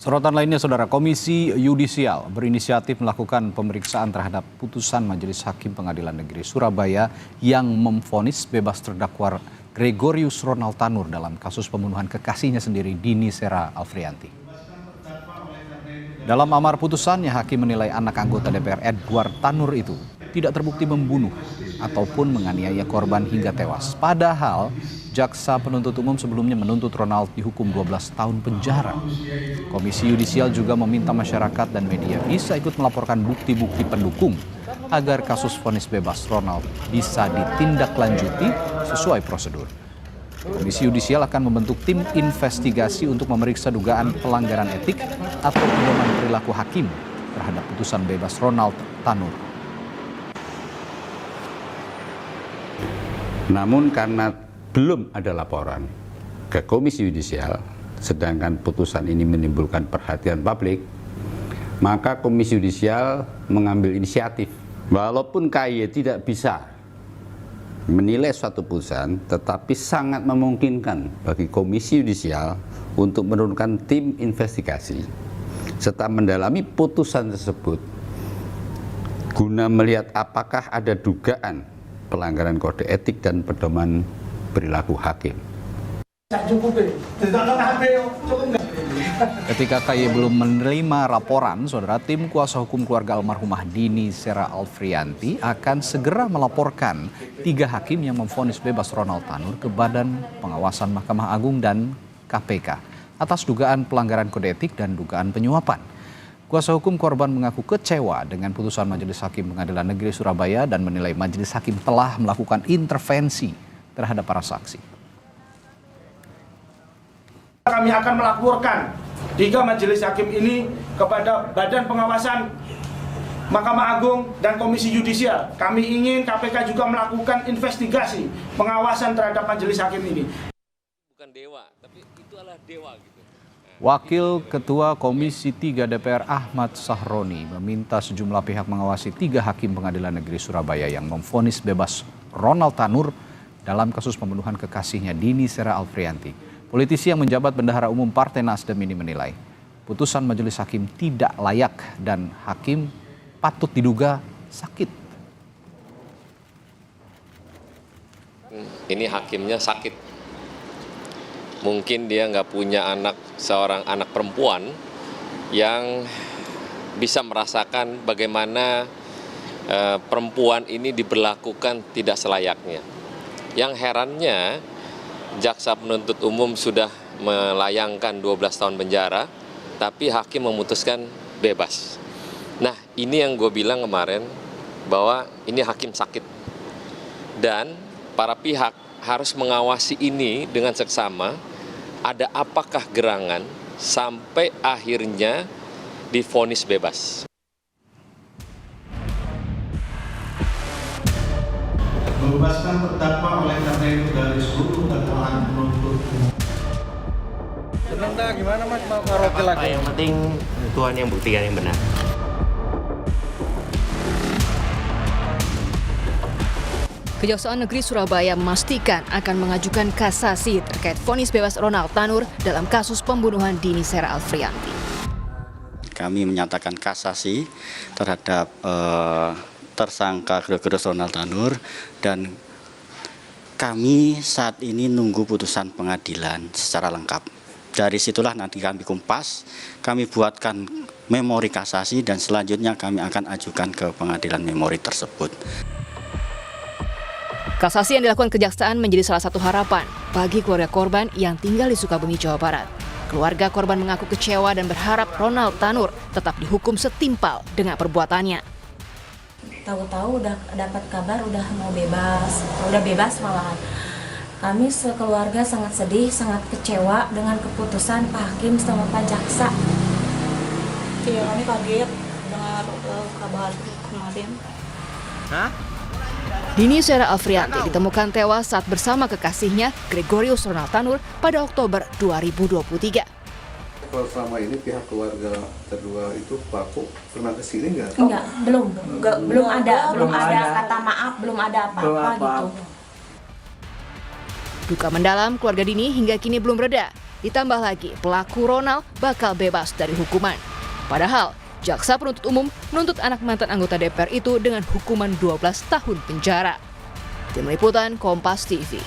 Sorotan lainnya, Saudara, Komisi Yudisial berinisiatif melakukan pemeriksaan terhadap putusan Majelis Hakim Pengadilan Negeri Surabaya yang memvonis bebas terdakwa Gregorius Ronald Tanur dalam kasus pembunuhan kekasihnya sendiri, Dini Sera Alfrianti. Dalam amar putusannya, Hakim menilai anak anggota DPR Edward Tanur itu tidak terbukti membunuh ataupun menganiaya korban hingga tewas. Padahal jaksa penuntut umum sebelumnya menuntut Ronald dihukum 12 tahun penjara. Komisi Yudisial juga meminta masyarakat dan media bisa ikut melaporkan bukti-bukti pendukung agar kasus vonis bebas Ronald bisa ditindaklanjuti sesuai prosedur. Komisi Yudisial akan membentuk tim investigasi untuk memeriksa dugaan pelanggaran etik atau pedoman perilaku hakim terhadap putusan bebas Ronald Tanur. Namun karena belum ada laporan ke Komisi Yudisial, sedangkan putusan ini menimbulkan perhatian publik, maka Komisi Yudisial mengambil inisiatif. Walaupun KY tidak bisa menilai suatu putusan, tetapi sangat memungkinkan bagi Komisi Yudisial untuk menurunkan tim investigasi serta mendalami putusan tersebut guna melihat apakah ada dugaan pelanggaran kode etik dan pedoman perilaku hakim. Ketika KY belum menerima laporan, Saudara, tim kuasa hukum keluarga almarhumah Dini Sera Alfrianti akan segera melaporkan 3 hakim yang memvonis bebas Ronald Tanur ke Badan Pengawasan Mahkamah Agung dan KPK atas dugaan pelanggaran kode etik dan dugaan penyuapan. Kuasa hukum korban mengaku kecewa dengan putusan Majelis Hakim Pengadilan Negeri Surabaya dan menilai Majelis Hakim telah melakukan intervensi terhadap para saksi. Kami akan melaporkan 3 majelis hakim ini kepada Badan Pengawasan Mahkamah Agung dan Komisi Yudisial. Kami ingin KPK juga melakukan investigasi pengawasan terhadap majelis hakim ini. Bukan dewa, tapi itu adalah dewa gitu. Wakil Ketua Komisi 3 DPR Ahmad Sahroni meminta sejumlah pihak mengawasi 3 hakim Pengadilan Negeri Surabaya yang memvonis bebas Ronald Tanur dalam kasus pembunuhan kekasihnya Dini Sera Alfrianti. Politisi yang menjabat Bendahara Umum Partai Nasdem ini menilai putusan Majelis Hakim tidak layak dan hakim patut diduga sakit. Ini hakimnya sakit. Mungkin dia nggak punya seorang anak perempuan yang bisa merasakan bagaimana perempuan ini diberlakukan tidak selayaknya. Yang herannya, jaksa penuntut umum sudah melayangkan 12 tahun penjara, tapi hakim memutuskan bebas. Nah, ini yang gue bilang kemarin, bahwa ini hakim sakit. Dan para pihak harus mengawasi ini dengan seksama, ada apakah gerangan sampai akhirnya divonis bebas. Membebaskan terdakwa oleh karena itu dari seluruh dakwaan penuntut umum. Sebentar, gimana Mas mau karaoke lagi? Yang penting Tuhan yang buktikan yang benar. Kejaksaan Negeri Surabaya memastikan akan mengajukan kasasi terkait vonis bebas Ronald Tanur dalam kasus pembunuhan Dini Sera Alfrianti. Kami menyatakan kasasi terhadap tersangka Gregorius Ronald Tanur dan kami saat ini nunggu putusan pengadilan secara lengkap. Dari situlah nanti kami kumpas, kami buatkan memori kasasi dan selanjutnya kami akan ajukan ke pengadilan memori tersebut. Kasasi yang dilakukan kejaksaan menjadi salah satu harapan bagi keluarga korban yang tinggal di Sukabumi, Jawa Barat. Keluarga korban mengaku kecewa dan berharap Ronald Tanur tetap dihukum setimpal dengan perbuatannya. Tahu-tahu udah dapat kabar udah mau bebas, udah bebas malahan. Kami sekeluarga sangat sedih, sangat kecewa dengan keputusan Pak Hakim sama Pak Jaksa. Iya, kami kaget dengar kabar kemarin. Dini Sera Alfrianti ditemukan tewas saat bersama kekasihnya Gregorius Ronald Tanur pada Oktober 2023. Kalau selama ini pihak keluarga kedua itu pelaku pernah kesini nggak? Enggak, belum ada kata maaf, belum ada apa-apa gitu. Duka mendalam keluarga Dini hingga kini belum reda. Ditambah lagi, pelaku Ronald bakal bebas dari hukuman. Padahal, jaksa penuntut umum menuntut anak mantan anggota DPR itu dengan hukuman 12 tahun penjara. Tim Liputan Kompas TV.